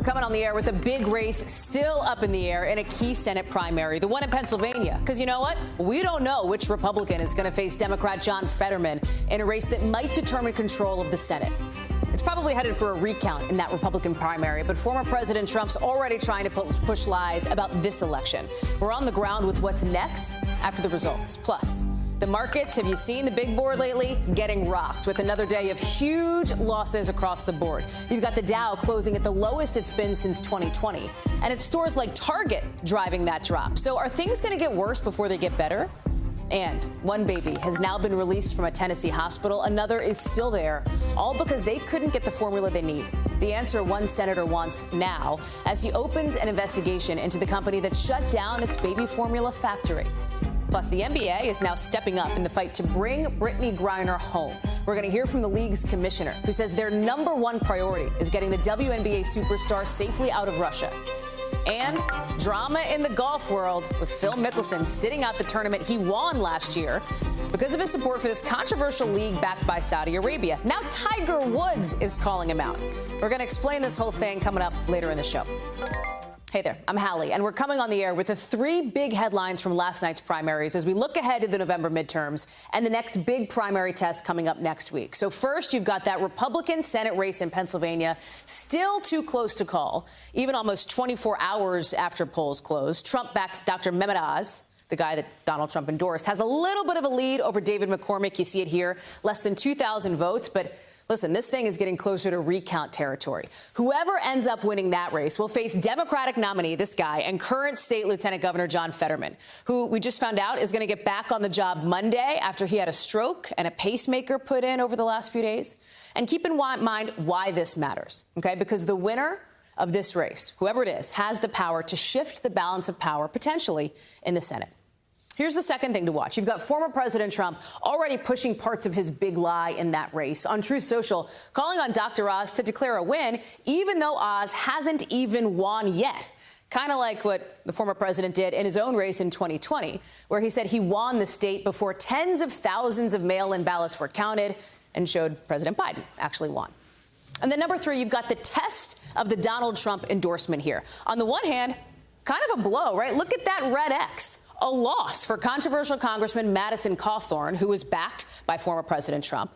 we're coming on the air with a big race still up in the air in a key Senate primary, the one in Pennsylvania. Because you know what? We don't know which Republican is going to face Democrat John Fetterman in a race that might determine control of the Senate. It's probably headed for a recount in that Republican primary, but former President Trump's already trying to push lies about this election. We're on the ground with what's next after the results. Plus, the markets, have you seen the big board lately? Getting rocked with another day of huge losses across the board. You've got the Dow closing at the lowest it's been since 2020. And it's stores like Target driving that drop. So are things going to get worse before they get better? And one baby has now been released from a Tennessee hospital. Another is still there, all because they couldn't get the formula they need. The answer one senator wants now as he opens an investigation into the company that shut down its baby formula factory. Plus, the NBA is now stepping up in the fight to bring Brittany Griner home. We're going to hear from the league's commissioner, who says their number one priority is getting the WNBA superstar safely out of Russia. And drama in the golf world with Phil Mickelson sitting out the tournament he won last year because of his support for this controversial league backed by Saudi Arabia. Now Tiger Woods is calling him out. We're going to explain this whole thing coming up later in the show. Hey there, I'm Hallie, and we're coming on the air with the three big headlines from last night's primaries as we look ahead to the November midterms and the next big primary test coming up next week. So first, you've got that Republican Senate race in Pennsylvania, still too close to call, even almost 24 hours after polls closed. Trump-backed Dr. Mehmet Oz, the guy that Donald Trump endorsed, has a little bit of a lead over David McCormick. You see it here, less than 2,000 votes, but listen, this thing is getting closer to recount territory. Whoever ends up winning that race will face Democratic nominee, this guy, and current state Lieutenant Governor John Fetterman, who we just found out is going to get back on the job Monday after he had a stroke and a pacemaker put in over the last few days. And keep in mind why this matters, okay? Because the winner of this race, whoever it is, has the power to shift the balance of power potentially in the Senate. Here's the second thing to watch. You've got former President Trump already pushing parts of his big lie in that race on Truth Social, calling on Dr. Oz to declare a win, even though Oz hasn't even won yet. Kind of like what the former president did in his own race in 2020, where he said he won the state before tens of thousands of mail-in ballots were counted and showed President Biden actually won. And then number three, you've got the test of the Donald Trump endorsement here. On the one hand, kind of a blow, right? Look at that red X. A loss for controversial Congressman Madison Cawthorn, who was backed by former President Trump.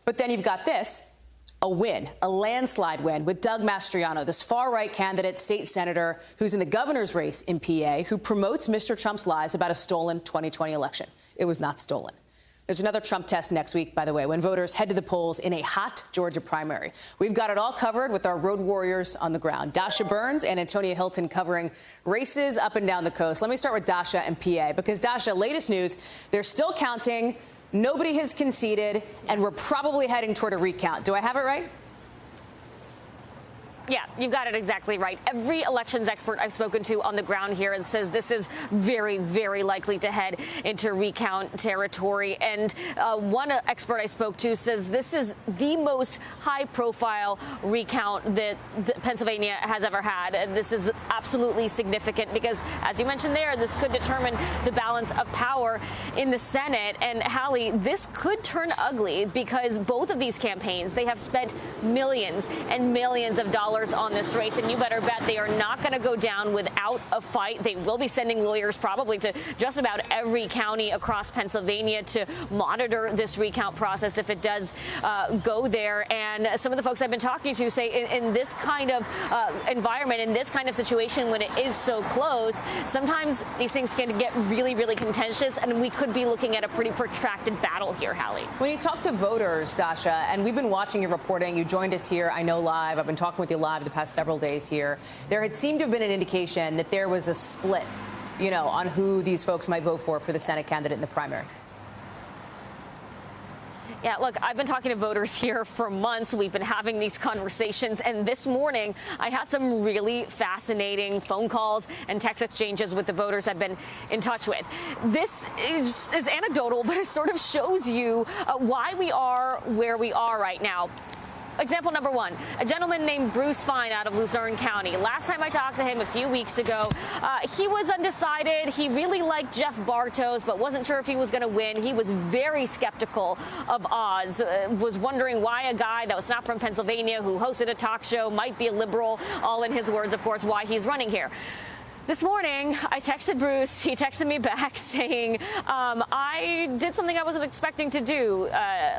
But then you've got this, a win, a landslide win with Doug Mastriano, this far-right candidate, state senator, who's in the governor's race in PA, who promotes Mr. Trump's lies about a stolen 2020 election. It was not stolen. There's another Trump test next week, by the way, when voters head to the polls in a hot Georgia primary. We've got it all covered with our road warriors on the ground. Dasha Burns and Antonia Hilton covering races up and down the coast. Let me start with Dasha and PA, because Dasha, latest news, they're still counting, nobody has conceded, and we're probably heading toward a recount. Do I have it right? Yeah, you got it exactly right. Every elections expert I've spoken to on the ground here and says this is very, very likely to head into recount territory. And one expert I spoke to says this is the most high-profile recount that Pennsylvania has ever had. And this is absolutely significant because, as you mentioned there, this could determine the balance of power in the Senate. And, Hallie, this could turn ugly because both of these campaigns, they have spent millions and millions of dollars on this race, and you better bet they are not going to go down without a fight. They will be sending lawyers probably to just about every county across Pennsylvania to monitor this recount process if it does go there. And some of the folks I've been talking to say in this kind of environment, in this kind of situation, when it is so close, sometimes these things can get really, really contentious, and we could be looking at a pretty protracted battle here, Hallie. When you talk to voters, Dasha, and we've been watching your reporting, you joined us here, I know, live. I've been talking with you live the past several days here. There had seemed to have been an indication that there was a split, you know, on who these folks might vote for the Senate candidate in the primary. Yeah, look, I've been talking to voters here for months. We've been having these conversations. And this morning, I had some really fascinating phone calls and text exchanges with the voters I've been in touch with. This is anecdotal, but it sort of shows you why we are where we are right now. Example number one, a gentleman named Bruce Fine out of Luzerne County. Last time I talked to him a few weeks ago, he was undecided. He really liked Jeff Bartos, but wasn't sure if he was going to win. He was very skeptical of Oz, was wondering why a guy that was not from Pennsylvania who hosted a talk show might be a liberal, all in his words, of course, why he's running here. This morning, I texted Bruce. He texted me back saying, I did something I wasn't expecting to do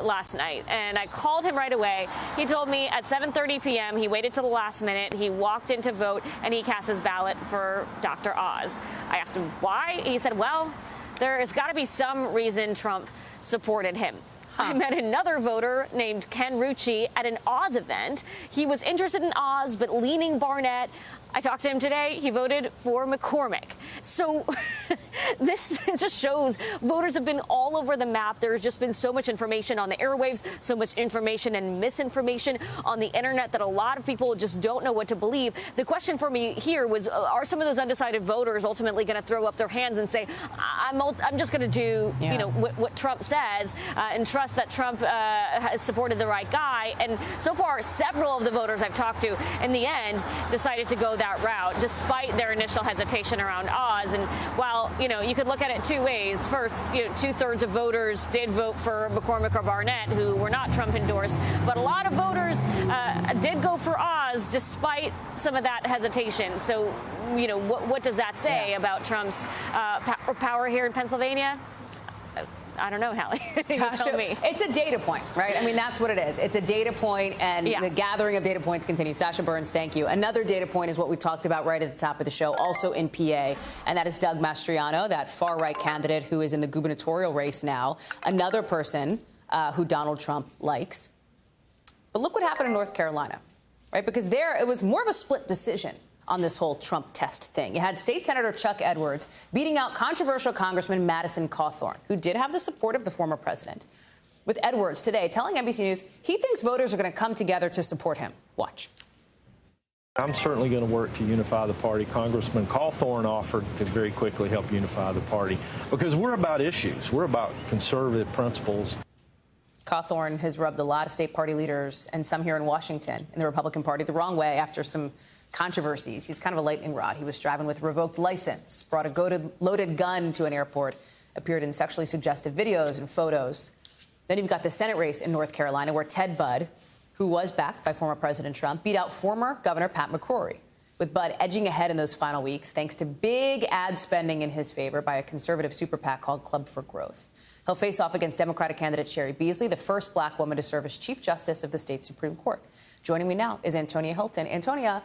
last night, and I called him right away. He told me at 7:30 p.m., he waited till the last minute, he walked in to vote, and he cast his ballot for Dr. Oz. I asked him why. He said, well, there's got to be some reason Trump supported him. I met another voter named Ken Rucci at an Oz event. He was interested in Oz, but leaning Barnett. I talked to him today. He voted for McCormick. So this just shows voters have been all over the map. There's just been so much information on the airwaves, so much information and misinformation on the internet that a lot of people just don't know what to believe. The question for me here was, are some of those undecided voters ultimately going to throw up their hands and say, I'm just going to do, you know, what Trump says and trust that Trump has supported the right guy? And so far, several of the voters I've talked to in the end decided to go that route, despite their initial hesitation around Oz. And while, you know, you could look at it two ways. First, you know, 2/3 of voters did vote for McCormick or Barnett, who were not Trump endorsed. But a lot of voters did go for Oz, despite some of that hesitation. So, you know, what does that say about Trump's power here in Pennsylvania? I don't know, Hallie. Tell me. It's a data point, right? I mean, that's what it is. It's a data point, and the gathering of data points continues. Dasha Burns, thank you. Another data point is what we talked about right at the top of the show, also in PA, and that is Doug Mastriano, that far-right candidate who is in the gubernatorial race now, another person who Donald Trump likes. But look what happened in North Carolina, right? Because there it was more of a split decision on this whole Trump test thing. You had State Senator Chuck Edwards beating out controversial Congressman Madison Cawthorn, who did have the support of the former president. With Edwards today telling NBC News he thinks voters are going to come together to support him. Watch. I'm certainly going to work to unify the party. Congressman Cawthorn offered to very quickly help unify the party because we're about issues. We're about conservative principles. Cawthorn has rubbed a lot of state party leaders and some here in Washington in the Republican Party the wrong way after some controversies. He's kind of a lightning rod. He was driving with a revoked license, brought a loaded gun to an airport, appeared in sexually suggestive videos and photos. Then you've got the Senate race in North Carolina where Ted Budd, who was backed by former President Trump, beat out former Governor Pat McCrory, with Budd edging ahead in those final weeks thanks to big ad spending in his favor by a conservative super PAC called Club for Growth. He'll face off against Democratic candidate Sherry Beasley, the first black woman to serve as Chief Justice of the state Supreme Court. Joining me now is Antonia Hilton. Antonia,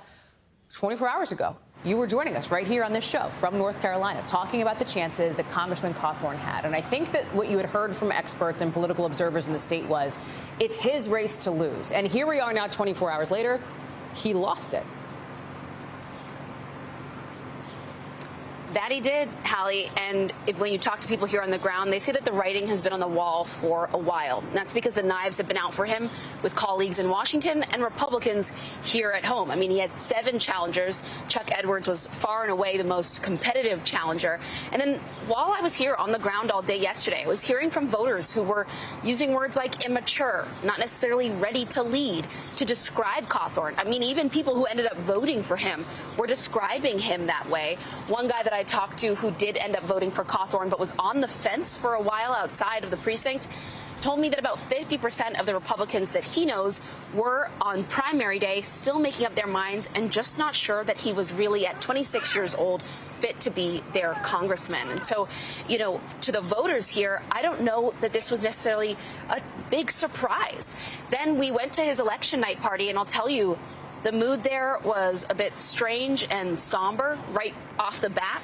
24 hours ago, you were joining us right here on this show from North Carolina, talking about the chances that Congressman Cawthorn had. And I think that what you had heard from experts and political observers in the state was it's his race to lose. And here we are now 24 hours later, he lost it. That he did, Hallie, and when you talk to people here on the ground, they say that the writing has been on the wall for a while. And that's because the knives have been out for him with colleagues in Washington and Republicans here at home. I mean, he had 7 challengers. Chuck Edwards was far and away the most competitive challenger. And then while I was here on the ground all day yesterday, I was hearing from voters who were using words like immature, not necessarily ready to lead, to describe Cawthorn. I mean, even people who ended up voting for him were describing him that way. One guy that I talked to who did end up voting for Cawthorn but was on the fence for a while outside of the precinct told me that about 50% of the Republicans that he knows were on primary day still making up their minds and just not sure that he was really, at 26 years old, fit to be their congressman. And so, you know, to the voters here, I don't know that this was necessarily a big surprise. Then we went to his election night party, and I'll tell you, the mood there was a bit strange and somber right off the bat.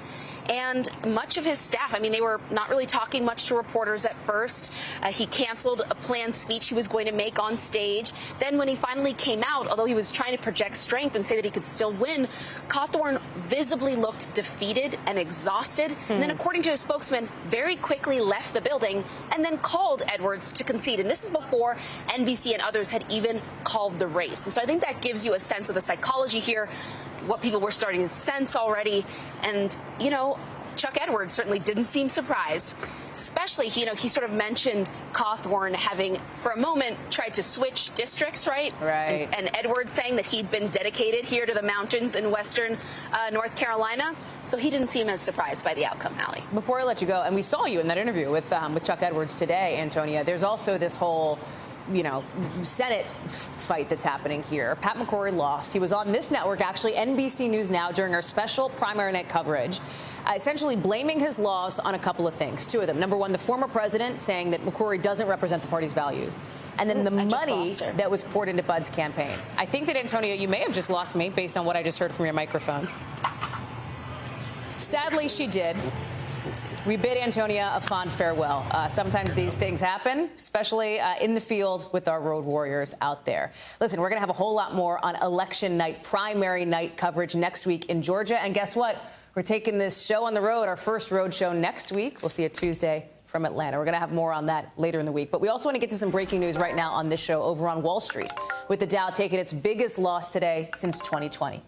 And much of his staff, I mean, they were not really talking much to reporters at first. He canceled a planned speech he was going to make on stage. Then when he finally came out, although he was trying to project strength and say that he could still win, Cawthorn visibly looked defeated and exhausted. And then, according to his spokesman, very quickly left the building and then called Edwards to concede. And this is before NBC and others had even called the race. And so I think that gives you a sense of the psychology here, what people were starting to sense already. And, you know, Chuck Edwards certainly didn't seem surprised, especially, he sort of mentioned Cawthorn having, for a moment, tried to switch districts, right? Right. And Edwards saying that he'd been dedicated here to the mountains in western North Carolina. So he didn't seem as surprised by the outcome, Hallie. Before I let you go, and we saw you in that interview with Chuck Edwards today, Antonia, there's also this whole Senate fight that's happening here. Pat McCrory lost. He was on this network, actually, NBC News Now, during our special primary night coverage, essentially blaming his loss on a couple of things. Two of them. Number one, the former president saying that McCrory doesn't represent the party's values. And then the money that was poured into Bud's campaign. I think that, Antonia, you may have just lost me based on what I just heard from your microphone. Sadly, she did. We bid Antonia a fond farewell. Sometimes these things happen, especially in the field with our road warriors out there. Listen, we're going to have a whole lot more on election night, primary night coverage next week in Georgia. And guess what? We're taking this show on the road, our first road show next week. We'll see you Tuesday from Atlanta. We're going to have more on that later in the week. But we also want to get to some breaking news right now on this show over on Wall Street, with the Dow taking its biggest loss today since 2020.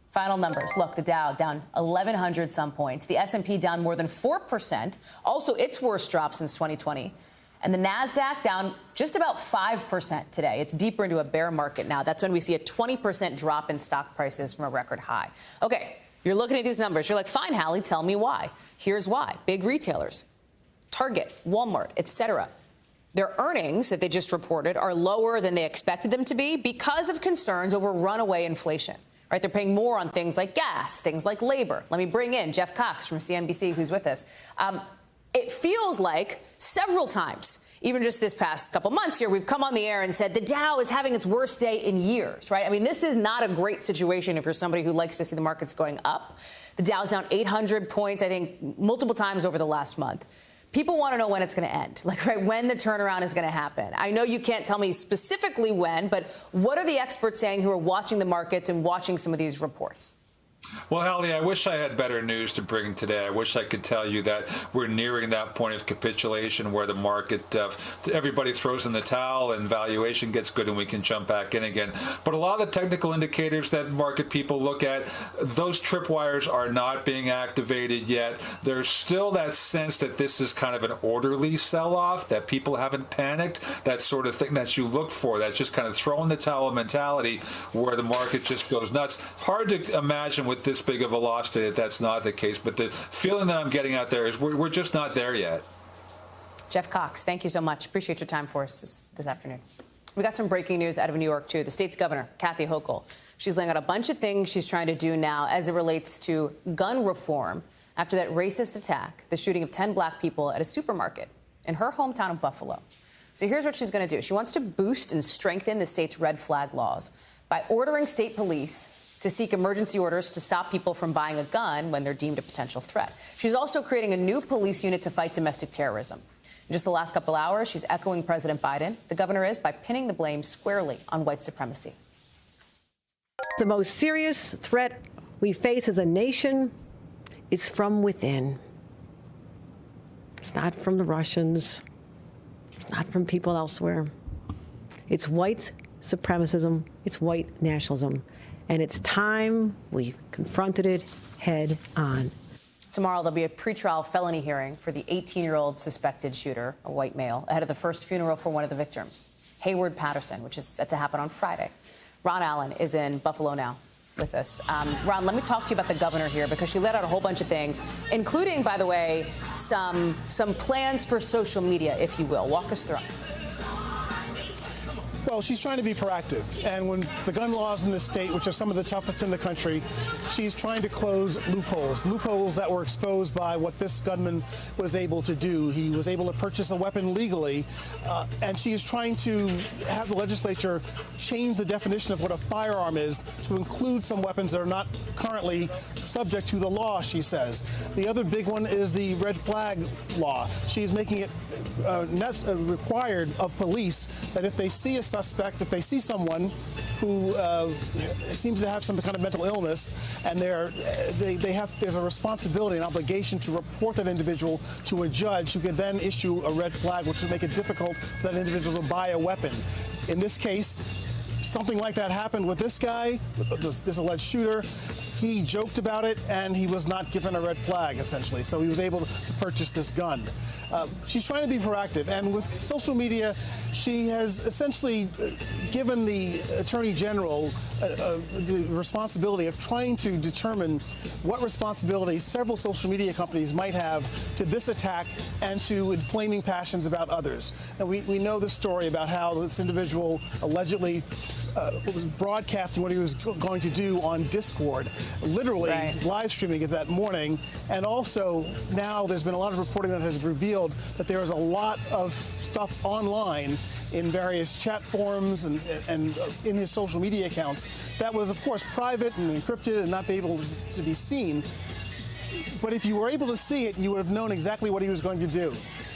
Final numbers. Look, the Dow down 1,100 some points. The S&P down more than 4%. Also, its worst drop since 2020. And the NASDAQ down just about 5% today. It's deeper into a bear market now. That's when we see a 20% drop in stock prices from a record high. Okay, you're looking at these numbers. You're like, fine, Hallie, tell me why. Here's why. Big retailers, Target, Walmart, etc. Their earnings that they just reported are lower than they expected them to be because of concerns over runaway inflation. Right, they're paying more on things like gas, things like labor. Let me bring in Jeff Cox from CNBC, who's with us. It feels like several times, even just this past couple months here, we've come on the air and said the Dow is having its worst day in years, right? I mean, this is not a great situation if you're somebody who likes to see the markets going up. The Dow's down 800 points, I think, multiple times over the last month. People want to know when it's going to end, like, right, when the turnaround is going to happen. I know you can't tell me specifically when, but what are the experts saying who are watching the markets and watching some of these reports? Well, Hallie, I wish I had better news to bring today. I wish I could tell you that we're nearing that point of capitulation where the market, everybody throws in the towel and valuation gets good and we can jump back in again. But a lot of the technical indicators that market people look at, those tripwires are not being activated yet. There's still that sense that this is kind of an orderly sell-off, that people haven't panicked, that sort of thing that you look for. That's just kind of throw in the towel mentality where the market just goes nuts. Hard to imagine with this big of a loss today that's not the case, but the feeling that I'm getting out there is we're just not there yet. Jeff Cox, thank you so much. Appreciate your time for us this afternoon. We got some breaking news out of New York, too. The state's governor, Kathy Hochul, she's laying out a bunch of things she's trying to do now as it relates to gun reform after that racist attack, the shooting of 10 black people at a supermarket in her hometown of Buffalo. So here's what she's going to do. She wants to boost and strengthen the state's red flag laws by ordering state police to seek emergency orders to stop people from buying a gun when they're deemed a potential threat. She's also creating a new police unit to fight domestic terrorism. In just the last couple hours, she's echoing President Biden, the governor is, by pinning the blame squarely on white supremacy. The most serious threat we face as a nation is from within. It's not from the Russians. It's not from people elsewhere. It's white supremacism. It's white nationalism. And it's time we confronted it head on. Tomorrow, there'll be a pretrial felony hearing for the 18-year-old suspected shooter, a white male, ahead of the first funeral for one of the victims, Hayward Patterson, which is set to happen on Friday. Ron Allen is in Buffalo now with us. Ron, let me talk to you about the governor here, because she let out a whole bunch of things, including, by the way, some plans for social media, if you will. Walk us through it. Well, she's trying to be proactive. And when the gun laws in the state, which are some of the toughest in the country, she's trying to close loopholes that were exposed by what this gunman was able to do. He was able to purchase a weapon legally, and she is trying to have the legislature change the definition of what a firearm is to include some weapons that are not currently subject to the law, she says. The other big one is the red flag law. She's making it required of police that if they see a suspect, if they see someone who seems to have some kind of mental illness, and there's a responsibility, an obligation to report that individual to a judge who could then issue a red flag, which would make it difficult for that individual to buy a weapon. In this case, something like that happened with this guy, this alleged shooter. he joked about it, and he was not given a red flag, essentially. So he was able to purchase this gun. She's trying to be proactive, and with social media, she has essentially given the Attorney General the responsibility of trying to determine what responsibilities several social media companies might have to this attack and to inflaming passions about others. And we know the story about how this individual allegedly was broadcasting what he was going to do on Discord, literally live streaming it that morning. And also now there's been a lot of reporting that has revealed that there is a lot of stuff online in various chat forums and in his social media accounts that was, of course, private and encrypted and not be able to be seen. But if you were able to see it, you would have known exactly what he was going to do.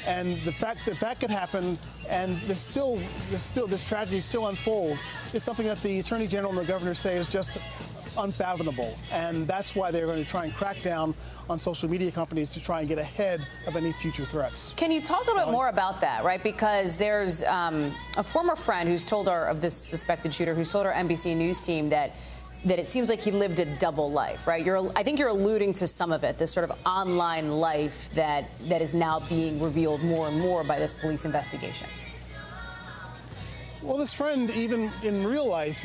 And the fact that that could happen and this tragedy still unfold is something that the Attorney General and the Governor say is just unfathomable. And that's why they're going to try and crack down on social media companies to try and get ahead of any future threats. Can you talk a little bit more about that, right? Because there's a former friend who's told her, of this suspected shooter, who's told our NBC News team that it seems like he lived a double life, right? I think you're alluding to some of it, this sort of online life that is now being revealed more and more by this police investigation. Well, this friend, even in real life,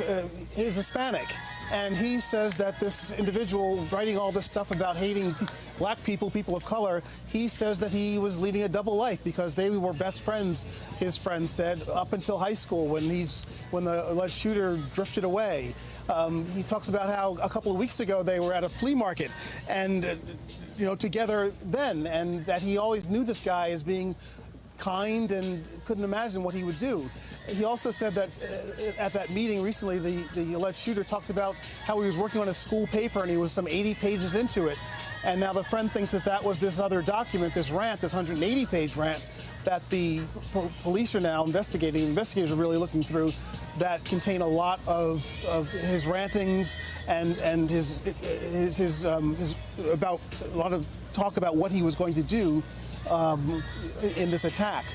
is Hispanic. And he says that this individual writing all this stuff about hating black people, people of color, he says that he was leading a double life because they were best friends, his friend said, up until high school when the alleged shooter drifted away. He talks about how a couple of weeks ago they were at a flea market and, together then, and that he always knew this guy as being kind and couldn't imagine what he would do. He also said that at that meeting recently, the alleged shooter talked about how he was working on a school paper and he was some 80 pages into it. And now the friend thinks that was this other document, this rant, this 180-page rant that the police are now investigating. Investigators are really looking through that contain a lot of his rantings and his about a lot of talk about what he was going to do in this attack.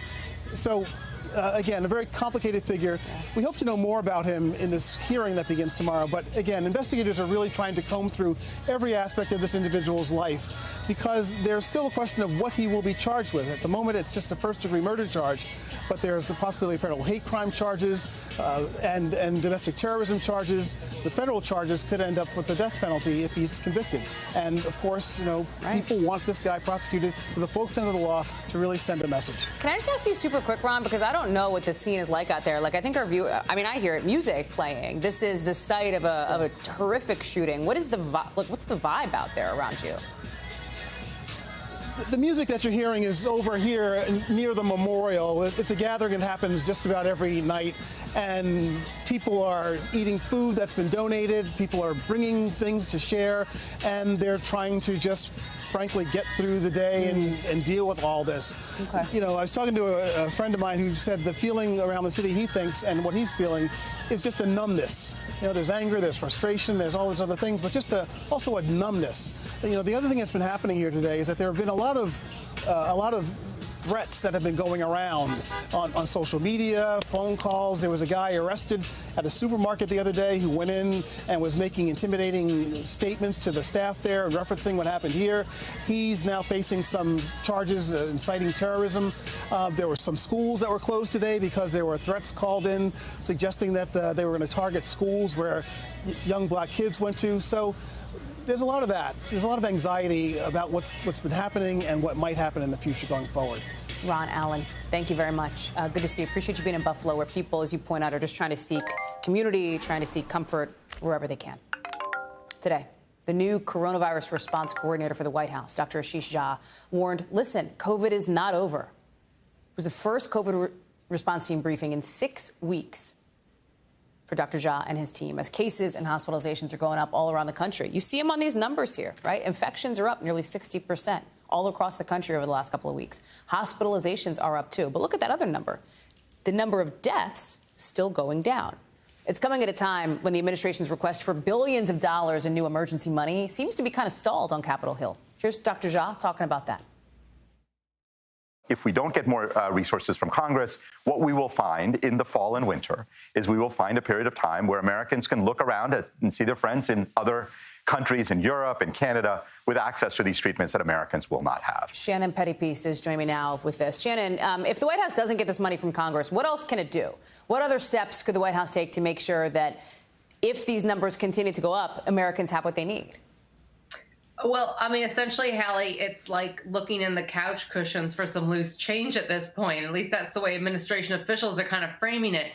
So, again, a very complicated figure. We hope to know more about him in this hearing that begins tomorrow. But again, investigators are really trying to comb through every aspect of this individual's life because there's still a question of what he will be charged with. At the moment, it's just a first-degree murder charge, but there's the possibility of federal hate crime charges and domestic terrorism charges. The federal charges could end up with the death penalty if he's convicted. And of course, people want this guy prosecuted to the full extent of the law to really send a message. Can I just ask you super quick, Ron, because I don't know what the scene is like out there. Like, I think I hear it, music playing. This is the site of a horrific shooting. What's the vibe out there around you? The music that you're hearing is over here near the memorial. It's a gathering that happens just about every night, and people are eating food that's been donated. People are bringing things to share, and they're trying to just frankly get through the day and deal with all this. Okay. I was talking to a friend of mine who said the feeling around the city he thinks and what he's feeling is just a numbness. There's anger, there's frustration, there's all these other things, but just also a numbness. The other thing that's been happening here today is that there have been a lot of threats that have been going around on social media, phone calls. There was a guy arrested at a supermarket the other day who went in and was making intimidating statements to the staff there and referencing what happened here. He's now facing some charges inciting terrorism. There were some schools that were closed today because there were threats called in suggesting that they were going to target schools where young black kids went to. So there's a lot of that. There's a lot of anxiety about what's been happening and what might happen in the future going forward. Ron Allen, thank you very much. Good to see you. Appreciate you being in Buffalo, where people, as you point out, are just trying to seek community, trying to seek comfort wherever they can. Today, the new coronavirus response coordinator for the White House, Dr. Ashish Jha, warned, listen, COVID is not over. It was the first COVID response team briefing in 6 weeks for Dr. Jha and his team, as cases and hospitalizations are going up all around the country. You see them on these numbers here, right? Infections are up nearly 60% all across the country over the last couple of weeks. Hospitalizations are up, too. But look at that other number. The number of deaths still going down. It's coming at a time when the administration's request for billions of dollars in new emergency money seems to be kind of stalled on Capitol Hill. Here's Dr. Jha talking about that. If we don't get more resources from Congress, what we will find in the fall and winter is we will find a period of time where Americans can look around and see their friends in other countries in Europe and Canada with access to these treatments that Americans will not have. Shannon Pettypiece is joining me now with this. Shannon, if the White House doesn't get this money from Congress, what else can it do? What other steps could the White House take to make sure that if these numbers continue to go up, Americans have what they need? Well, I mean, essentially, Hallie, it's like looking in the couch cushions for some loose change at this point. At least that's the way administration officials are kind of framing it.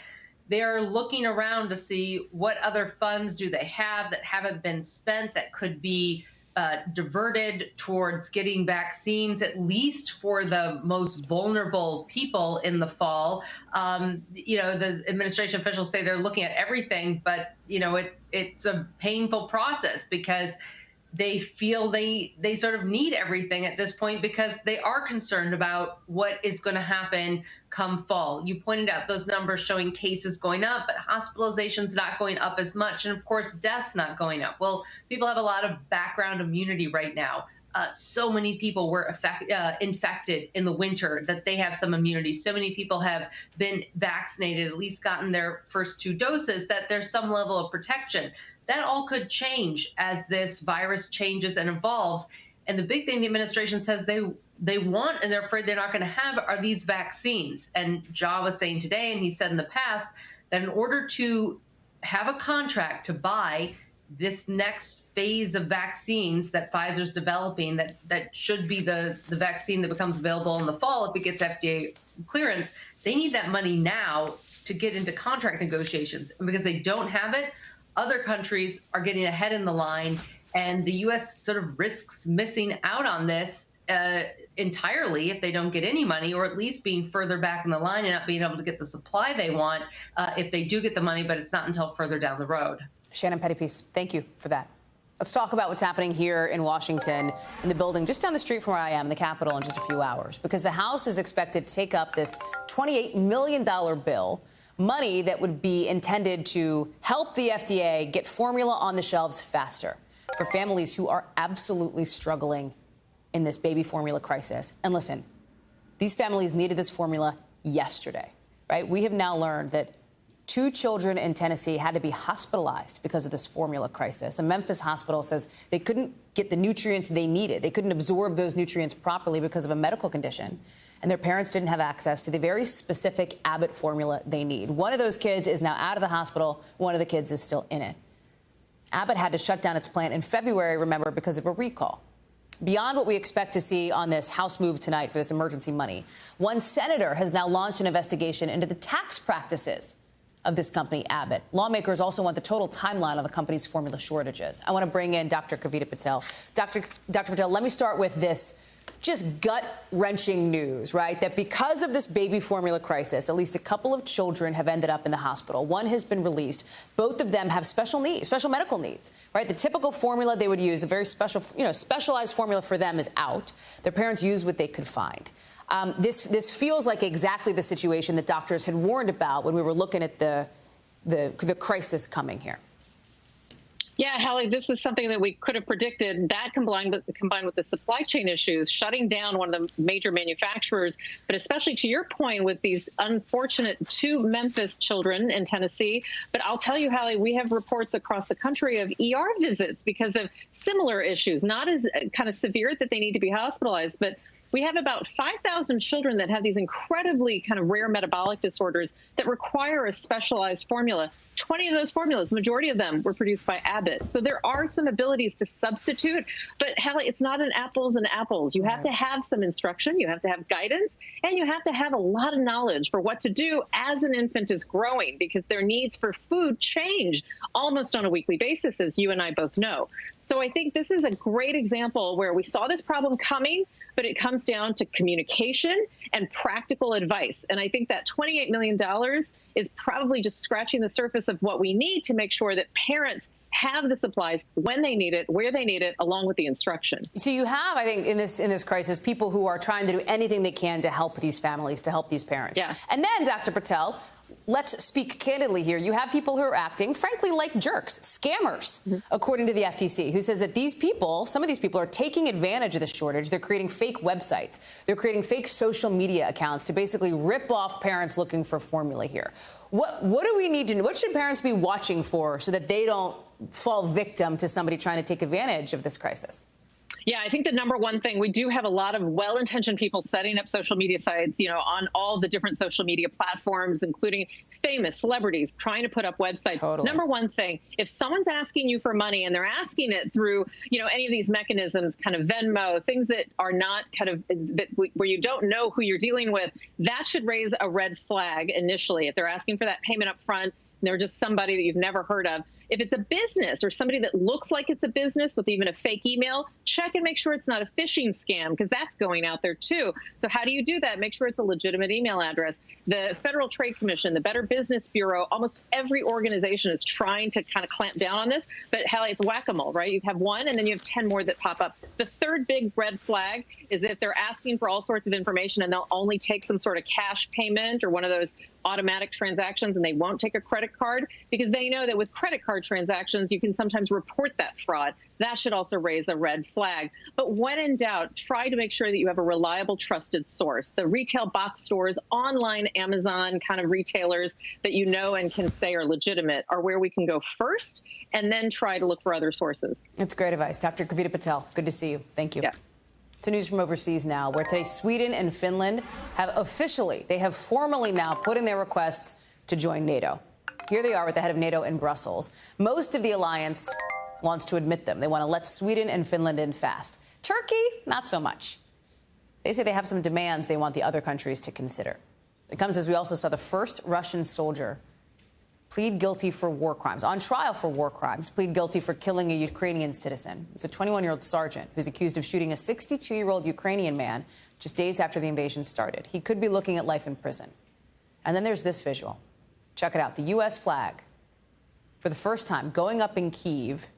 They're looking around to see what other funds do they have that haven't been spent that could be diverted towards getting vaccines, at least for the most vulnerable people in the fall. The administration officials say they're looking at everything, but, it's a painful process because they feel they sort of need everything at this point because they are concerned about what is going to happen come fall. You pointed out those numbers showing cases going up, but hospitalizations not going up as much. And of course, deaths not going up. Well, people have a lot of background immunity right now. So many people were infected in the winter that they have some immunity. So many people have been vaccinated, at least gotten their first 2 doses, that there's some level of protection. That all could change as this virus changes and evolves. And the big thing the administration says they want and they're afraid they're not going to have are these vaccines. And Ja was saying today, and he said in the past, that in order to have a contract to buy this next phase of vaccines that Pfizer's developing, that should be the vaccine that becomes available in the fall if it gets FDA clearance, they need that money now to get into contract negotiations. And because they don't have it, other countries are getting ahead in the line, and the U.S. sort of risks missing out on this entirely if they don't get any money, or at least being further back in the line and not being able to get the supply they want if they do get the money, but it's not until further down the road. Shannon Pettypiece, thank you for that. Let's talk about what's happening here in Washington, in the building just down the street from where I am, the Capitol, in just a few hours, because the House is expected to take up this $28 million bill, money that would be intended to help the FDA get formula on the shelves faster for families who are absolutely struggling in this baby formula crisis. And listen, these families needed this formula yesterday, right? We have now learned that 2 children in Tennessee had to be hospitalized because of this formula crisis. A Memphis hospital says they couldn't get the nutrients they needed. They couldn't absorb those nutrients properly because of a medical condition. And their parents didn't have access to the very specific Abbott formula they need. One of those kids is now out of the hospital. One of the kids is still in it. Abbott had to shut down its plant in February, remember, because of a recall. Beyond what we expect to see on this House move tonight for this emergency money, one senator has now launched an investigation into the tax practices of this company, Abbott. Lawmakers also want the total timeline of the company's formula shortages. I want to bring in Dr. Kavita Patel. Dr. Patel, let me start with this just gut-wrenching news, right? That because of this baby formula crisis, at least a couple of children have ended up in the hospital. One has been released. Both of them have special needs, special medical needs, right? The typical formula they would use, a very special, specialized formula for them is out. Their parents used what they could find. This feels like exactly the situation that doctors had warned about when we were looking at the crisis coming here. Yeah, Hallie, this is something that we could have predicted. That combined with the supply chain issues, shutting down one of the major manufacturers, but especially to your point with these unfortunate 2 Memphis children in Tennessee. But I'll tell you, Hallie, we have reports across the country of ER visits because of similar issues, not as kind of severe that they need to be hospitalized, but we have about 5,000 children that have these incredibly kind of rare metabolic disorders that require a specialized formula. 20 of those formulas, majority of them were produced by Abbott. So there are some abilities to substitute, but Hallie, it's not an apples and apples. You have to have some instruction, you have to have guidance, and you have to have a lot of knowledge for what to do as an infant is growing, because their needs for food change almost on a weekly basis, as you and I both know. So I think this is a great example where we saw this problem coming, but it comes down to communication and practical advice. And I think that $28 million is probably just scratching the surface of what we need to make sure that parents have the supplies when they need it, where they need it, along with the instruction. So you have, I think, in this crisis, people who are trying to do anything they can to help these families, to help these parents. Yeah. And then, Dr. Patel, let's speak candidly here. You have people who are acting, frankly, like jerks, scammers, according to the FTC, who says that these people, some of these people are taking advantage of the shortage. They're creating fake websites. They're creating fake social media accounts to basically rip off parents looking for formula here. What do we need to know? What should parents be watching for so that they don't fall victim to somebody trying to take advantage of this crisis? Yeah, I think the number one thing, we do have a lot of well-intentioned people setting up social media sites, on all the different social media platforms, including famous celebrities trying to put up websites. Totally. Number one thing, if someone's asking you for money and they're asking it through, any of these mechanisms, kind of Venmo, things that are not where you don't know who you're dealing with, that should raise a red flag initially. If they're asking for that payment up front, and they're just somebody that you've never heard of. If it's a business or somebody that looks like it's a business with even a fake email, check and make sure it's not a phishing scam, because that's going out there too. So how do you do that? Make sure it's a legitimate email address. The Federal Trade Commission, the Better Business Bureau, almost every organization is trying to kind of clamp down on this. But Hallie, it's whack-a-mole, right? You have one and then you have 10 more that pop up. The third big red flag is if they're asking for all sorts of information and they'll only take some sort of cash payment or one of those automatic transactions, and they won't take a credit card, because they know that with credit card transactions, you can sometimes report that fraud. That should also raise a red flag. But when in doubt, try to make sure that you have a reliable, trusted source. The retail box stores, online Amazon kind of retailers that you know and can say are legitimate are where we can go first, and then try to look for other sources. That's great advice. Dr. Kavita Patel, good to see you. Thank you. Yeah. To news from overseas now, where today Sweden and Finland have formally now put in their requests to join NATO. Here they are with the head of NATO in Brussels. Most of the alliance wants to admit them. They want to let Sweden and Finland in fast. Turkey, not so much. They say they have some demands they want the other countries to consider. It comes as we also saw the first Russian soldier plead guilty for war crimes, on trial for war crimes, plead guilty for killing a Ukrainian citizen. It's a 21-year-old sergeant who's accused of shooting a 62-year-old Ukrainian man just days after the invasion started. He could be looking at life in prison. And then there's this visual. Check it out. The U.S. flag, for the first time, going up in Kyiv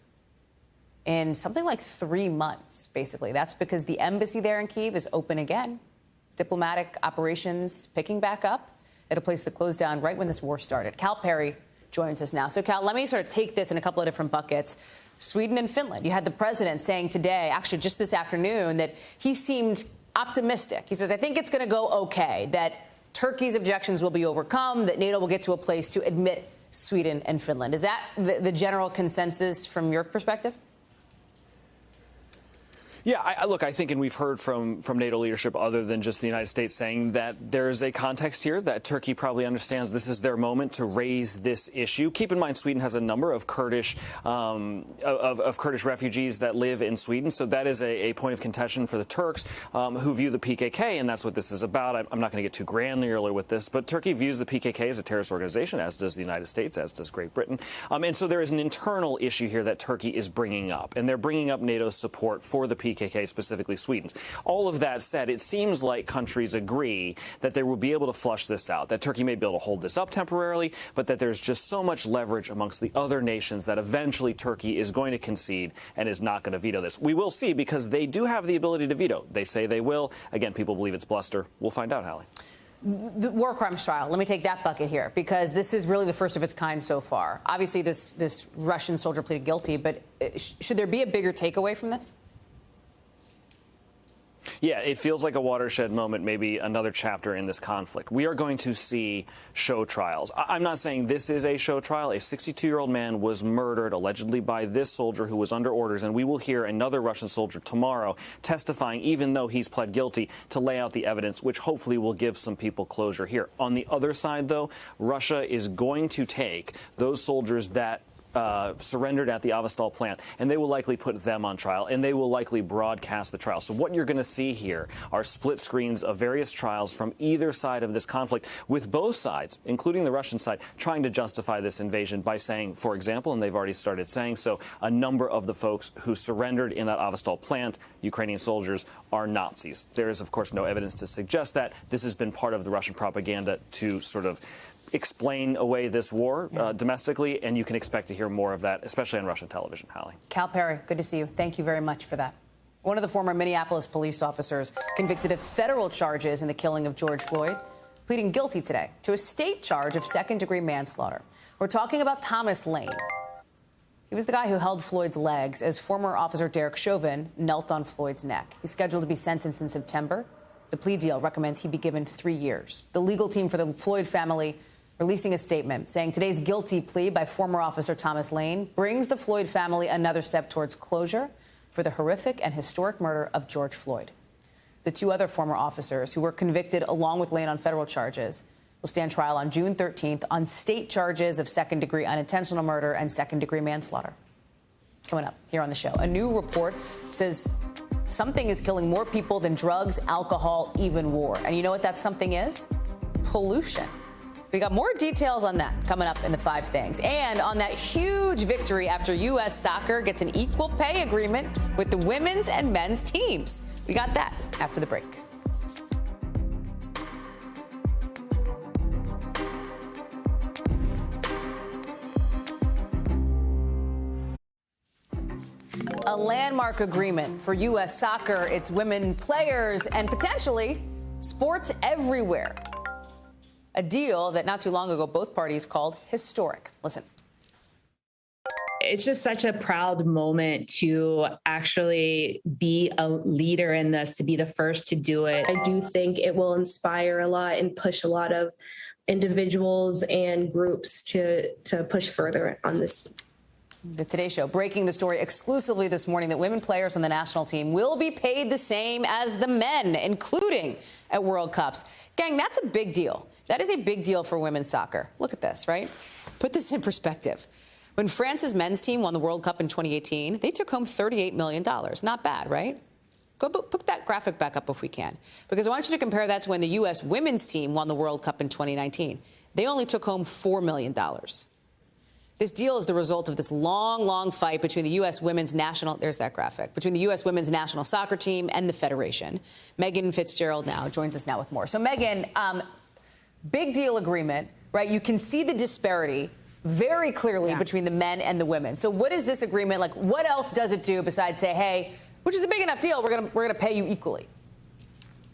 in something like 3 months, basically. That's because the embassy there in Kyiv is open again. Diplomatic operations picking back up at a place that closed down right when this war started. Cal Perry joins us now. So, Cal, let me sort of take this in a couple of different buckets. Sweden and Finland. You had the president saying today, actually just this afternoon, that he seemed optimistic. He says, I think it's going to go okay, that Turkey's objections will be overcome, that NATO will get to a place to admit Sweden and Finland. Is that the general consensus from your perspective? Yeah, look, I think, and we've heard from NATO leadership other than just the United States saying that there's a context here that Turkey probably understands this is their moment to raise this issue. Keep in mind, Sweden has a number of Kurdish refugees that live in Sweden, so that is a point of contention for the Turks who view the PKK, and that's what this is about. I'm not going to get too granular with this, but Turkey views the PKK as a terrorist organization, as does the United States, as does Great Britain. And so there is an internal issue here that Turkey is bringing up, and they're bringing up NATO's support for the PKK, specifically Sweden's. All of that said, it seems like countries agree that they will be able to flush this out, that Turkey may be able to hold this up temporarily, but that there's just so much leverage amongst the other nations that eventually Turkey is going to concede and is not going to veto this. We will see, because they do have the ability to veto. They say they will. Again, people believe it's bluster. We'll find out, Hallie. The war crimes trial, let me take that bucket here, because this is really the first of its kind so far. Obviously, this Russian soldier pleaded guilty, but should there be a bigger takeaway from this? Yeah, it feels like a watershed moment, maybe another chapter in this conflict. We are going to see show trials. I'm not saying this is a show trial. A 62-year-old man was murdered, allegedly by this soldier who was under orders, and we will hear another Russian soldier tomorrow testifying, even though he's pled guilty, to lay out the evidence, which hopefully will give some people closure here. On the other side, though, Russia is going to take those soldiers that surrendered at the Avastal plant, and they will likely put them on trial, and they will likely broadcast the trial. So what you're going to see here are split screens of various trials from either side of this conflict, with both sides, including the Russian side, trying to justify this invasion by saying, for example, and they've already started saying so, a number of the folks who surrendered in that Avastal plant, Ukrainian soldiers, are Nazis. There is, of course, no evidence to suggest that. This has been part of the Russian propaganda to sort of explain away this war domestically, and you can expect to hear more of that, especially on Russian television. Hallie. Cal Perry, good to see you. Thank you very much for that. One of the former Minneapolis police officers convicted of federal charges in the killing of George Floyd, pleading guilty today to a state charge of second-degree manslaughter. We're talking about Thomas Lane. He was the guy who held Floyd's legs as former Officer Derek Chauvin knelt on Floyd's neck. He's scheduled to be sentenced in September. The plea deal recommends he be given 3 years. The legal team for the Floyd family releasing a statement saying today's guilty plea by former officer Thomas Lane brings the Floyd family another step towards closure for the horrific and historic murder of George Floyd. The two other former officers who were convicted along with Lane on federal charges will stand trial on June 13th on state charges of second-degree unintentional murder and second-degree manslaughter. Coming up here on the show, a new report says something is killing more people than drugs, alcohol, even war. And you know what that something is? Pollution. We got more details on that coming up in the 5 things. And on that huge victory after U.S. soccer gets an equal pay agreement with the women's and men's teams. We got that after the break. A landmark agreement for U.S. soccer, its women players, and potentially sports everywhere. A deal that not too long ago both parties called historic. Listen. It's just such a proud moment to actually be a leader in this, to be the first to do it. I do think it will inspire a lot and push a lot of individuals and groups to push further on this. The Today Show breaking the story exclusively this morning that women players on the national team will be paid the same as the men, including at World Cups. Gang, that's a big deal. That is a big deal for women's soccer. Look at this, right? Put this in perspective. When France's men's team won the World Cup in 2018, they took home $38 million. Not bad, right? Go put that graphic back up if we can, because I want you to compare that to when the U.S. women's team won the World Cup in 2019. They only took home $4 million. This deal is the result of this long, long fight between the U.S. women's national, there's that graphic, between the U.S. women's national soccer team and the Federation. Megan Fitzgerald now joins us now with more. So, Megan, big deal agreement, right? You can see the disparity very clearly between the men and the women. So what is this agreement like? What else does it do besides say, hey, which is a big enough deal, we're gonna pay you equally?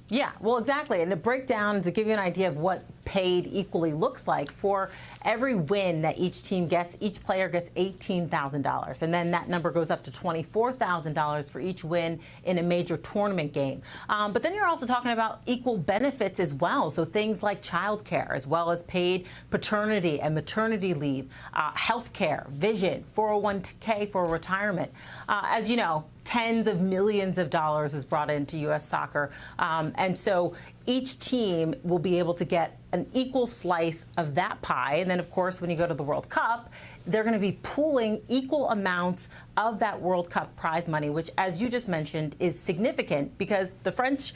Yeah, well, exactly. And to break down, to give you an idea of what paid equally looks like, for every win that each team gets, each player gets $18,000. And then that number goes up to $24,000 for each win in a major tournament game. But then you're also talking about equal benefits as well. So things like childcare, as well as paid paternity and maternity leave, health care, vision, 401k for retirement. As you know, tens of millions of dollars is brought into U.S. soccer. And so each team will be able to get an equal slice of that pie. And then, of course, when you go to the World Cup, they're going to be pooling equal amounts of that World Cup prize money, which, as you just mentioned, is significant because the French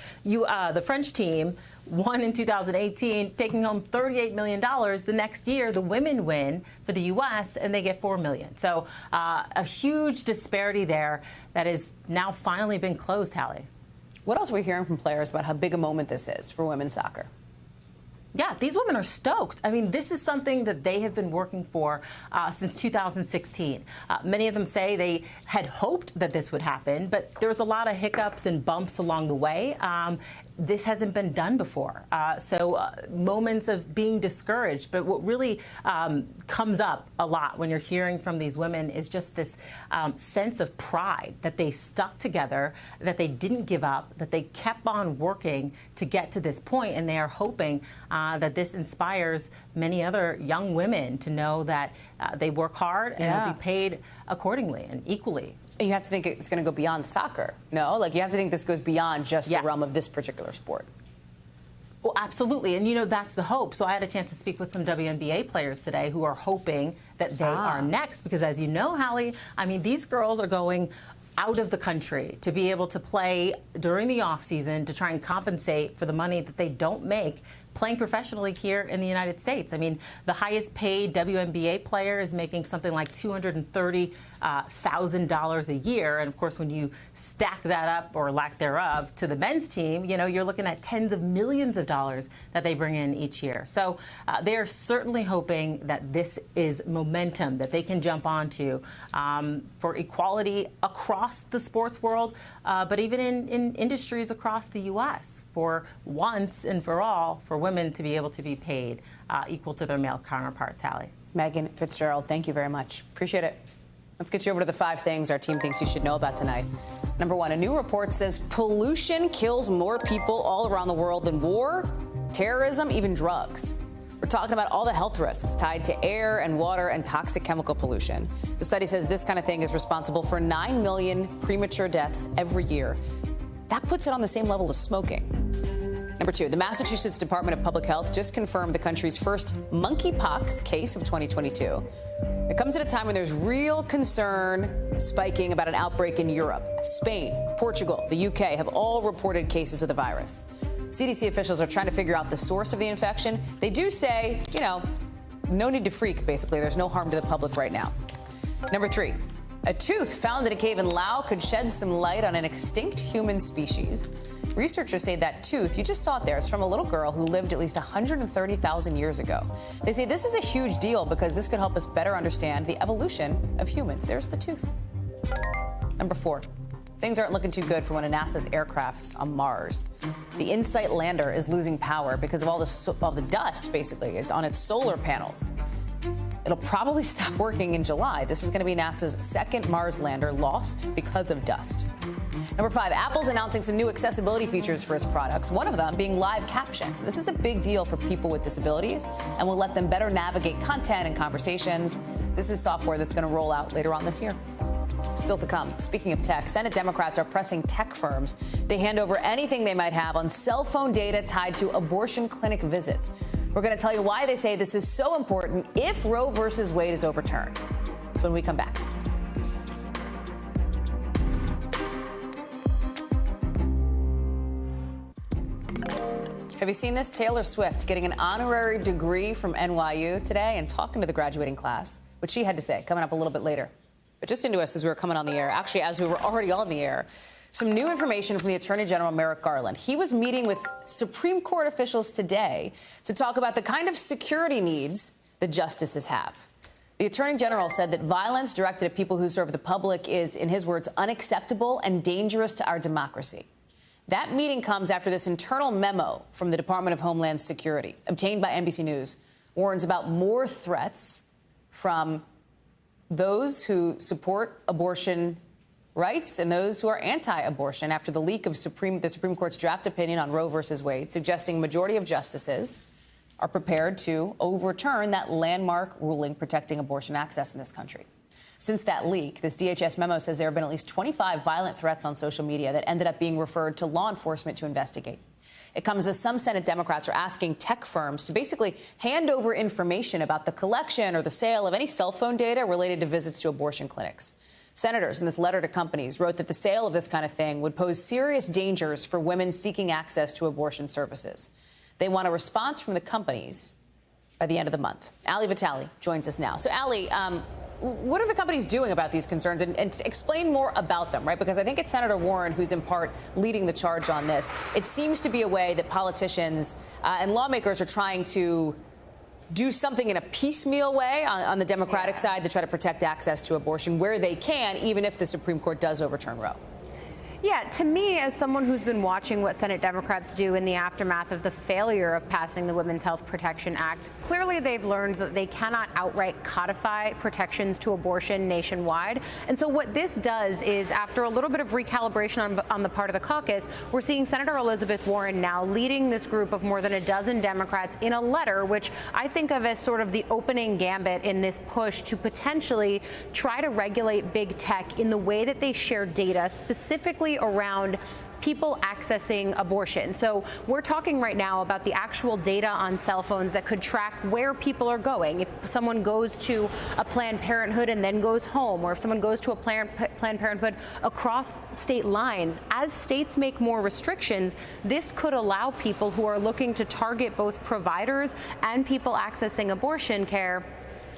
team won in 2018, taking home $38 million. The next year, the women win for the U.S., and they get $4 million. So a huge disparity there that has now finally been closed, Hallie. What else are we hearing from players about how big a moment this is for women's soccer? Yeah, these women are stoked. I mean, this is something that they have been working for since 2016. Many of them say they had hoped that this would happen, but there was a lot of hiccups and bumps along the way. This hasn't been done before. So moments of being discouraged. But what really comes up a lot when you're hearing from these women is just this sense of pride that they stuck together, that they didn't give up, that they kept on working to get to this point, and they are hoping that this inspires many other young women to know that they work hard and will be paid accordingly and equally. You have to think it's going to go beyond soccer. No, like you have to think this goes beyond just the realm of this particular sport. Well, absolutely. And, you know, that's the hope. So I had a chance to speak with some WNBA players today who are hoping that they are next because, as you know, Hallie, I mean, these girls are going out of the country to be able to play during the off season to try and compensate for the money that they don't make playing professionally here in the United States. I mean, the highest paid WNBA player is making something like $230,000 a year. And of course, when you stack that up, or lack thereof, to the men's team, you know, you're looking at tens of millions of dollars that they bring in each year. So they're certainly hoping that this is momentum that they can jump onto for equality across the sports world, but even in industries across the U.S. for once and for all, for women to be able to be paid equal to their male counterparts. Hallie. Megan Fitzgerald, thank you very much. Appreciate it. Let's get you over to the 5 things our team thinks you should know about tonight. Number 1, a new report says pollution kills more people all around the world than war, terrorism, even drugs. We're talking about all the health risks tied to air and water and toxic chemical pollution. The study says this kind of thing is responsible for 9 million premature deaths every year. That puts it on the same level as smoking. Number 2, the Massachusetts Department of Public Health just confirmed the country's first monkeypox case of 2022. It comes at a time when there's real concern spiking about an outbreak in Europe. Spain, Portugal, the UK have all reported cases of the virus. CDC officials are trying to figure out the source of the infection. They do say, no need to freak, basically. There's no harm to the public right now. Number 3, a tooth found in a cave in Laos could shed some light on an extinct human species. Researchers say that tooth, you just saw it there, it's from a little girl who lived at least 130,000 years ago. They say this is a huge deal because this could help us better understand the evolution of humans. There's the tooth. Number 4. Things aren't looking too good for one of NASA's aircrafts on Mars. The InSight lander is losing power because of all the dust, basically, on its solar panels. It'll probably stop working in July. This is going to be NASA's second Mars lander lost because of dust. Number 5, Apple's announcing some new accessibility features for its products, one of them being live captions. This is a big deal for people with disabilities and will let them better navigate content and conversations. This is software that's going to roll out later on this year. Still to come. Speaking of tech, Senate Democrats are pressing tech firms to hand over anything they might have on cell phone data tied to abortion clinic visits. We're going to tell you why they say this is so important if Roe versus Wade is overturned. It's when we come back. Have you seen this? Taylor Swift getting an honorary degree from NYU today and talking to the graduating class. What she had to say coming up a little bit later. But just into us as we were coming on the air, actually as we were already on the air, some new information from the Attorney General Merrick Garland. He was meeting with Supreme Court officials today to talk about the kind of security needs the justices have. The Attorney General said that violence directed at people who serve the public is, in his words, unacceptable and dangerous to our democracy. That meeting comes after this internal memo from the Department of Homeland Security, obtained by NBC News, warns about more threats from those who support abortion rights and those who are anti-abortion after the leak of the Supreme Court's draft opinion on Roe versus Wade, suggesting a majority of justices are prepared to overturn that landmark ruling protecting abortion access in this country. Since that leak, this DHS memo says there have been at least 25 violent threats on social media that ended up being referred to law enforcement to investigate. It comes as some Senate Democrats are asking tech firms to basically hand over information about the collection or the sale of any cell phone data related to visits to abortion clinics. Senators in this letter to companies wrote that the sale of this kind of thing would pose serious dangers for women seeking access to abortion services. They want a response from the companies by the end of the month. Hallie Vitale joins us now. So, Hallie, what are the companies doing about these concerns? And explain more about them, right? Because I think it's Senator Warren who's in part leading the charge on this. It seems to be a way that politicians and lawmakers are trying to do something in a piecemeal way on the Democratic side to try to protect access to abortion where they can, even if the Supreme Court does overturn Roe. Yeah, to me, as someone who's been watching what Senate Democrats do in the aftermath of the failure of passing the Women's Health Protection Act, clearly they've learned that they cannot outright codify protections to abortion nationwide. And so what this does is, after a little bit of recalibration on the part of the caucus, we're seeing Senator Elizabeth Warren now leading this group of more than a dozen Democrats in a letter, which I think of as sort of the opening gambit in this push to potentially try to regulate big tech in the way that they share data, specifically around people accessing abortion. So we're talking right now about the actual data on cell phones that could track where people are going. If someone goes to a Planned Parenthood and then goes home, or if someone goes to a Planned Parenthood across state lines, as states make more restrictions, this could allow people who are looking to target both providers and people accessing abortion care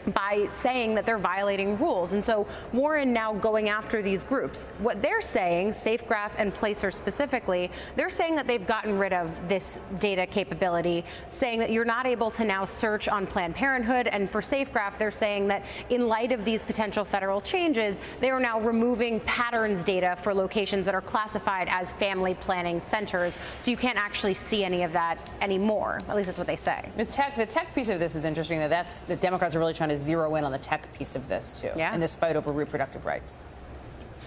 by saying that they're violating rules. And so Warren now going after these groups. What they're saying, SafeGraph and Placer specifically, they're saying that they've gotten rid of this data capability, saying that you're not able to now search on Planned Parenthood. And for SafeGraph, they're saying that in light of these potential federal changes, they are now removing patterns data for locations that are classified as family planning centers. So you can't actually see any of that anymore. At least that's what they say. The tech piece of this is interesting. The Democrats are really trying to zero in on the tech piece of this, too, in this fight over reproductive rights.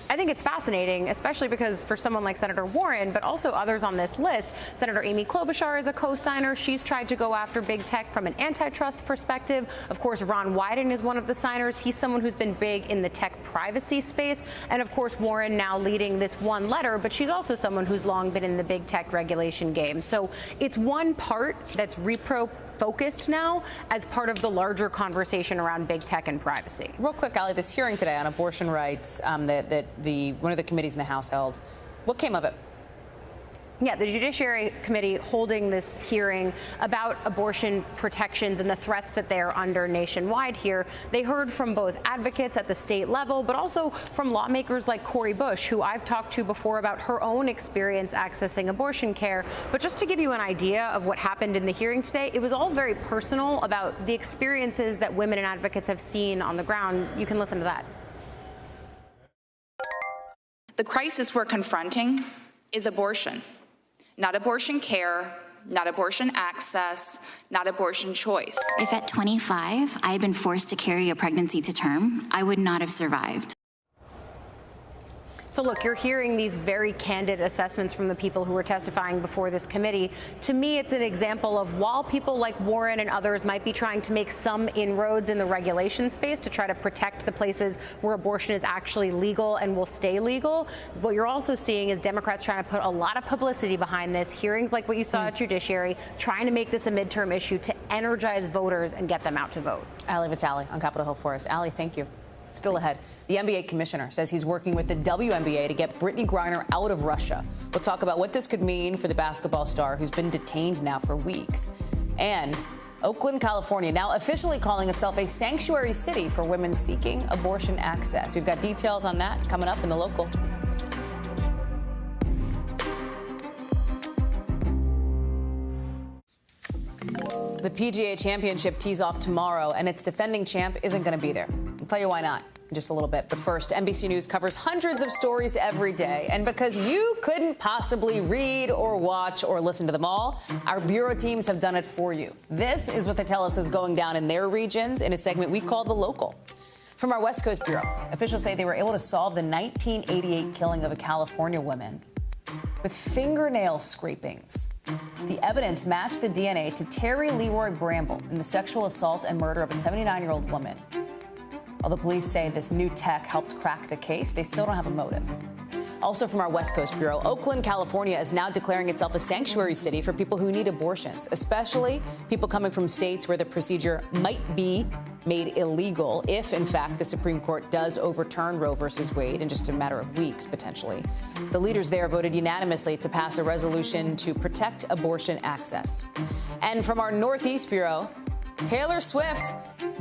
I think it's fascinating, especially because for someone like Senator Warren, but also others on this list, Senator Amy Klobuchar is a co-signer. She's tried to go after big tech from an antitrust perspective. Of course, Ron Wyden is one of the signers. He's someone who's been big in the tech privacy space. And of course, Warren now leading this one letter, but she's also someone who's long been in the big tech regulation game. So it's one part that's focused now as part of the larger conversation around big tech and privacy. Real quick, Hallie, this hearing today on abortion rights that one of the committees in the House held, what came of it? Yeah, the Judiciary Committee holding this hearing about abortion protections and the threats that they are under nationwide here. They heard from both advocates at the state level, but also from lawmakers like Cori Bush, who I've talked to before about her own experience accessing abortion care. But just to give you an idea of what happened in the hearing today, it was all very personal about the experiences that women and advocates have seen on the ground. You can listen to that. The crisis we're confronting is abortion. Not abortion care, not abortion access, not abortion choice. If at 25 I had been forced to carry a pregnancy to term, I would not have survived. So look, you're hearing these very candid assessments from the people who are testifying before this committee. To me, it's an example of while people like Warren and others might be trying to make some inroads in the regulation space to try to protect the places where abortion is actually legal and will stay legal, what you're also seeing is Democrats trying to put a lot of publicity behind this, hearings like what you saw at Judiciary, trying to make this a midterm issue to energize voters and get them out to vote. Hallie Vitale on Capitol Hill for us. Hallie, thank you. Still ahead. The NBA commissioner says he's working with the WNBA to get Brittany Griner out of Russia. We'll talk about what this could mean for the basketball star who's been detained now for weeks. And Oakland, California, now officially calling itself a sanctuary city for women seeking abortion access. We've got details on that coming up in the local. The PGA Championship tees off tomorrow, and its defending champ isn't going to be there. I'll tell you why not in just a little bit. But first, NBC News covers hundreds of stories every day. And because you couldn't possibly read or watch or listen to them all, our bureau teams have done it for you. This is what they tell us is going down in their regions in a segment we call The Local. From our West Coast Bureau, officials say they were able to solve the 1988 killing of a California woman with fingernail scrapings. The evidence matched the DNA to Terry Leroy Bramble in the sexual assault and murder of a 79-year-old woman. While the police say this new tech helped crack the case, they still don't have a motive. Also from our West Coast Bureau, Oakland, California is now declaring itself a sanctuary city for people who need abortions, especially people coming from states where the procedure might be made illegal if, in fact, the Supreme Court does overturn Roe versus Wade in just a matter of weeks, potentially. The leaders there voted unanimously to pass a resolution to protect abortion access. And from our Northeast Bureau, Taylor Swift,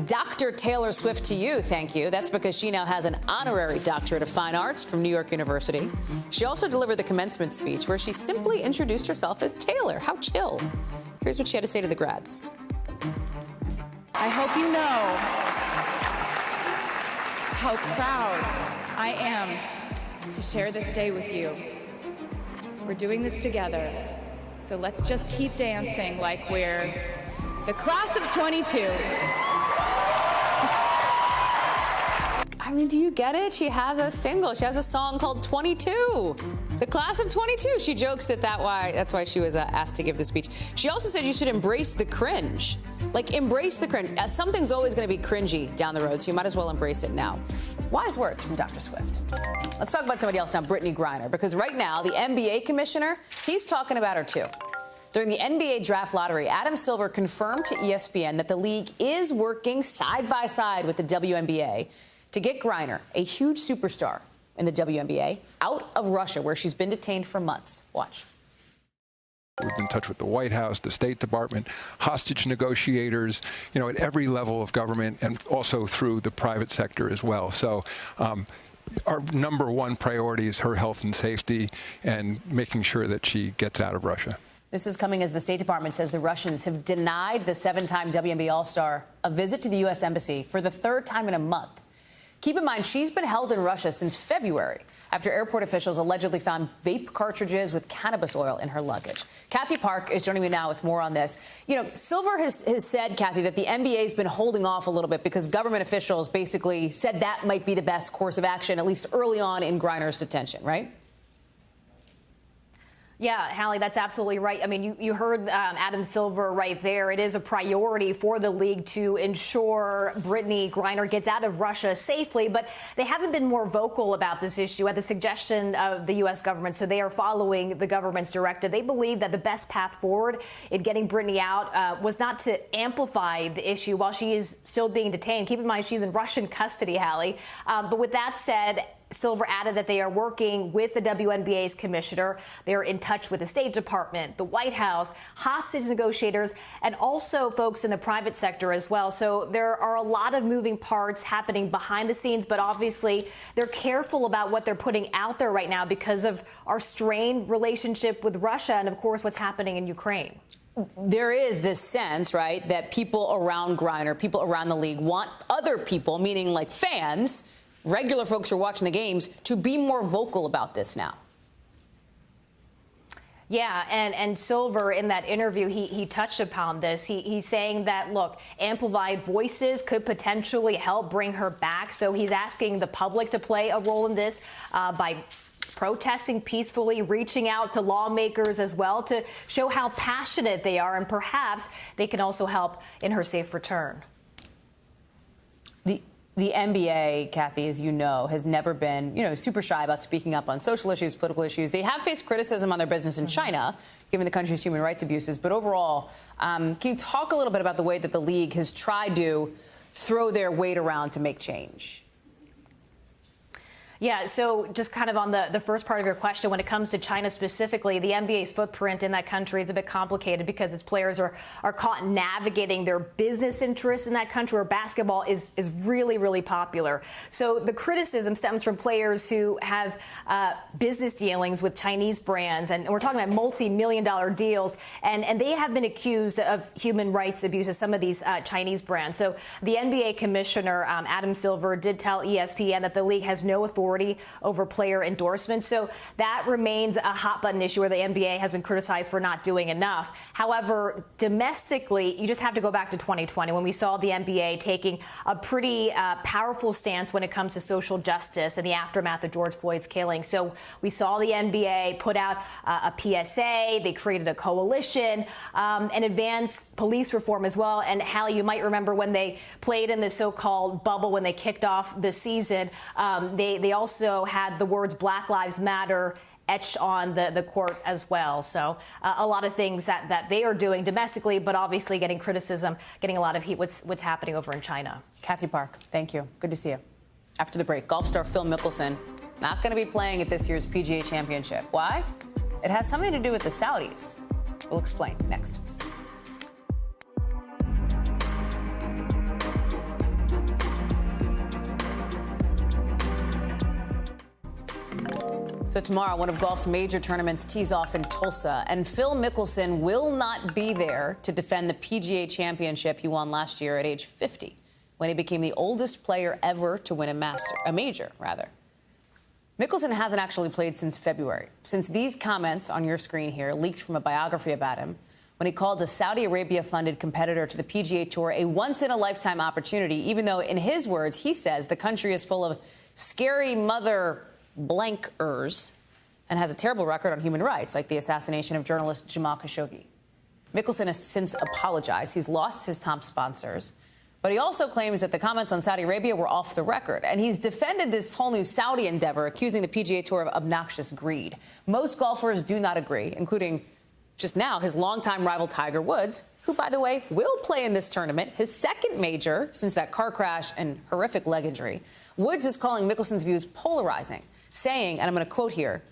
Dr. Taylor Swift to you, thank you. That's because she now has an honorary doctorate of fine arts from New York University. She also delivered the commencement speech where she simply introduced herself as Taylor. How chill. Here's what she had to say to the grads. I hope you know how proud I am to share this day with you. We're doing this together, so let's just keep dancing like we're the class of 22. I mean, do you get it? She has a single. She has a song called 22. The class of 22. She jokes that's why she was asked to give the speech. She also said you should embrace the cringe. Like, embrace the cringe. Something's always going to be cringy down the road, so you might as well embrace it now. Wise words from Dr. Swift. Let's talk about somebody else now, Brittany Griner, because right now the NBA commissioner, he's talking about her too. During the NBA draft lottery, Adam Silver confirmed to ESPN that the league is working side by side with the WNBA to get Griner, a huge superstar in the WNBA, out of Russia, where she's been detained for months. Watch. We've been in touch with the White House, the State Department, hostage negotiators, at every level of government, and also through the private sector as well. So our number one priority is her health and safety and making sure that she gets out of Russia. This is coming as the State Department says the Russians have denied the 7-time WNBA All-Star a visit to the U.S. Embassy for the third time in a month. Keep in mind, she's been held in Russia since February after airport officials allegedly found vape cartridges with cannabis oil in her luggage. Kathy Park is joining me now with more on this. You know, Silver has said, Kathy, that the NBA has been holding off a little bit because government officials basically said that might be the best course of action, at least early on in Griner's detention, right? Yeah, Hallie, that's absolutely right. I mean, you heard Adam Silver right there. It is a priority for the league to ensure Brittany Griner gets out of Russia safely, but they haven't been more vocal about this issue at the suggestion of the U.S. government, so they are following the government's directive. They believe that the best path forward in getting Brittany out was not to amplify the issue while she is still being detained. Keep in mind, she's in Russian custody, Hallie. But with that said, Silver added that they are working with the WNBA's commissioner. They are in touch with the State Department, the White House, hostage negotiators, and also folks in the private sector as well. So there are a lot of moving parts happening behind the scenes, but obviously they're careful about what they're putting out there right now because of our strained relationship with Russia and, of course, what's happening in Ukraine. There is this sense, right, that people around Griner, people around the league want other people, meaning like fans, regular folks who are watching the games, to be more vocal about this now. Yeah, and Silver, in that interview, he touched upon this. He's saying that, look, amplified voices could potentially help bring her back. So he's asking the public to play a role in this by protesting peacefully, reaching out to lawmakers as well to show how passionate they are, and perhaps they can also help in her safe return. The NBA, Kathy, as you know, has never been, super shy about speaking up on social issues, political issues. They have faced criticism on their business in China, given the country's human rights abuses. But overall, can you talk a little bit about the way that the league has tried to throw their weight around to make change? Yeah, so just kind of on the first part of your question, when it comes to China specifically, the NBA's footprint in that country is a bit complicated because its players are caught navigating their business interests in that country where basketball is really, really popular. So the criticism stems from players who have business dealings with Chinese brands, and we're talking about multi-million-dollar deals, and they have been accused of human rights abuse of some of these Chinese brands. So the NBA commissioner, Adam Silver, did tell ESPN that the league has no authority over player endorsements. So that remains a hot button issue where the NBA has been criticized for not doing enough. However, domestically, you just have to go back to 2020 when we saw the NBA taking a pretty powerful stance when it comes to social justice in the aftermath of George Floyd's killing. So we saw the NBA put out a PSA. They created a coalition and advanced police reform as well. And Hallie, you might remember when they played in the so-called bubble when they kicked off the season, they also had the words Black Lives Matter etched on the court as well. So a lot of things that they are doing domestically, but obviously getting criticism, getting a lot of heat, what's happening over in China. Kathy Park, thank you. Good to see you. After the break, golf star Phil Mickelson not going to be playing at this year's PGA Championship. Why? It has something to do with the Saudis. We'll explain next. So tomorrow, one of golf's major tournaments tees off in Tulsa, and Phil Mickelson will not be there to defend the PGA Championship he won last year at age 50, when he became the oldest player ever to win a major. Mickelson hasn't actually played since February, since these comments on your screen here leaked from a biography about him when he called a Saudi Arabia-funded competitor to the PGA Tour a once-in-a-lifetime opportunity, even though, in his words, he says the country is full of scary mother blankers and has a terrible record on human rights, like the assassination of journalist Jamal Khashoggi. Mickelson has since apologized. He's lost his top sponsors. But he also claims that the comments on Saudi Arabia were off the record. And he's defended this whole new Saudi endeavor, accusing the PGA Tour of obnoxious greed. Most golfers do not agree, including just now his longtime rival Tiger Woods, who, by the way, will play in this tournament, his second major since that car crash and horrific leg injury. Woods is calling Mickelson's views polarizing, saying, and I'm going to quote here,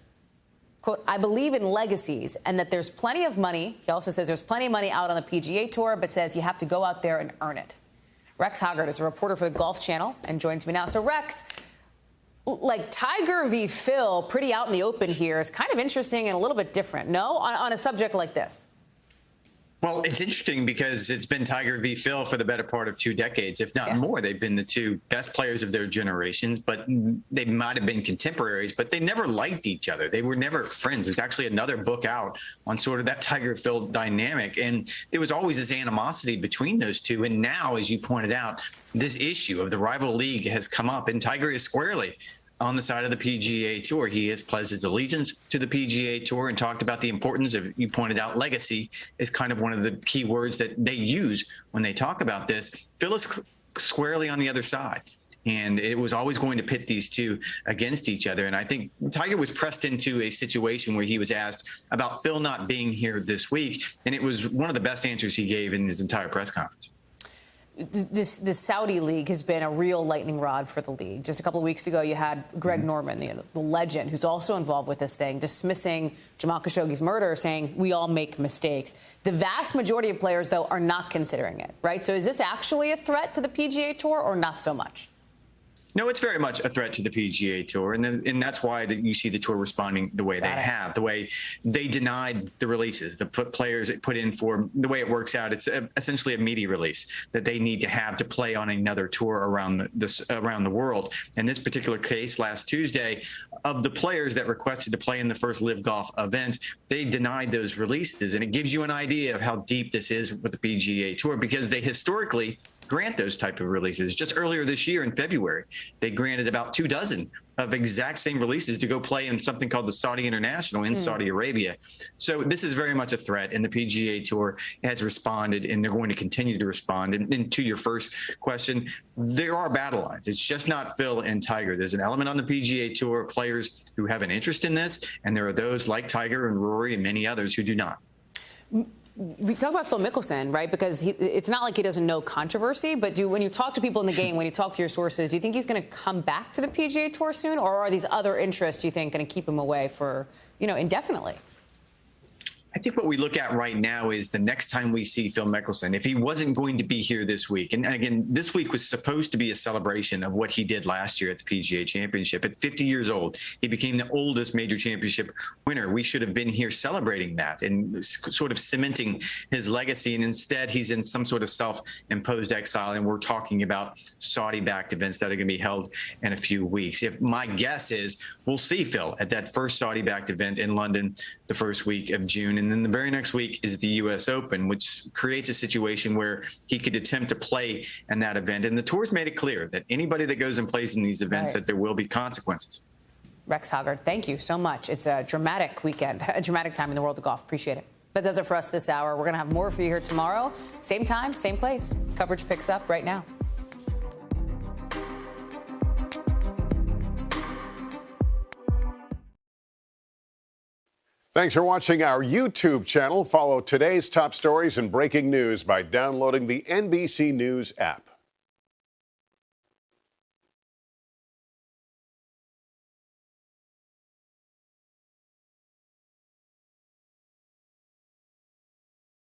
quote, "I believe in legacies and that there's plenty of money." He also says there's plenty of money out on the PGA Tour, but says you have to go out there and earn it. Rex Hoggart is a reporter for the Golf Channel and joins me now. So, Rex, like Tiger v. Phil, pretty out in the open here, is kind of interesting and a little bit different, no? On a subject like this. Well, it's interesting because it's been Tiger v. Phil for the better part of 2 decades, if not more. They've been the two best players of their generations, but they might have been contemporaries, but they never liked each other. They were never friends. There's actually another book out on sort of that Tiger-Phil dynamic, and there was always this animosity between those two. And now, as you pointed out, this issue of the rival league has come up, and Tiger is squarely on the side of the PGA Tour. He has pledged his allegiance to the PGA Tour and talked about the importance of, you pointed out, legacy is kind of one of the key words that they use when they talk about this. Phil is squarely on the other side. And it was always going to pit these two against each other. And I think Tiger was pressed into a situation where he was asked about Phil not being here this week. And it was one of the best answers he gave in his entire press conference. This Saudi league has been a real lightning rod for the league. Just a couple of weeks ago, you had Greg Norman, the legend, who's also involved with this thing, dismissing Jamal Khashoggi's murder, saying we all make mistakes. The vast majority of players, though, are not considering it, right? So is this actually a threat to the PGA Tour or not so much? No, it's very much a threat to the PGA Tour, and that's why you see the tour responding the way they have, the way they denied the releases, the players it put in for. The way it works out, it's essentially a media release that they need to have to play on another tour around the world. In this particular case, last Tuesday, of the players that requested to play in the first Live Golf event, they denied those releases, and it gives you an idea of how deep this is with the PGA Tour, because they historically grant those type of releases. Just earlier this year in February, they granted about 24 of exact same releases to go play in something called the Saudi International in Saudi Arabia. So this is very much a threat, and the PGA Tour has responded, and they're going to continue to respond. And to your first question, there are battle lines. It's just not Phil and Tiger. There's an element on the PGA Tour of players who have an interest in this, and there are those like Tiger and Rory and many others who do not. We talk about Phil Mickelson, right? Because it's not like he doesn't know controversy, but when you talk to people in the game, when you talk to your sources, do you think he's going to come back to the PGA Tour soon, or are these other interests, you think, going to keep him away for, indefinitely? I think what we look at right now is the next time we see Phil Mickelson, if he wasn't going to be here this week, and again, this week was supposed to be a celebration of what he did last year at the PGA Championship. At 50 years old, he became the oldest major championship winner. We should have been here celebrating that and sort of cementing his legacy. And instead, he's in some sort of self-imposed exile. And we're talking about Saudi-backed events that are going to be held in a few weeks. My guess is we'll see Phil at that first Saudi-backed event in London the first week of June. And then the very next week is the U.S. Open, which creates a situation where he could attempt to play in that event. And the tour's made it clear that anybody that goes and plays in these events, that there will be consequences. Rex Hoggard, thank you so much. It's a dramatic weekend, a dramatic time in the world of golf. Appreciate it. That does it for us this hour. We're going to have more for you here tomorrow. Same time, same place. Coverage picks up right now. Thanks for watching our YouTube channel. Follow today's top stories and breaking news by downloading the NBC News app.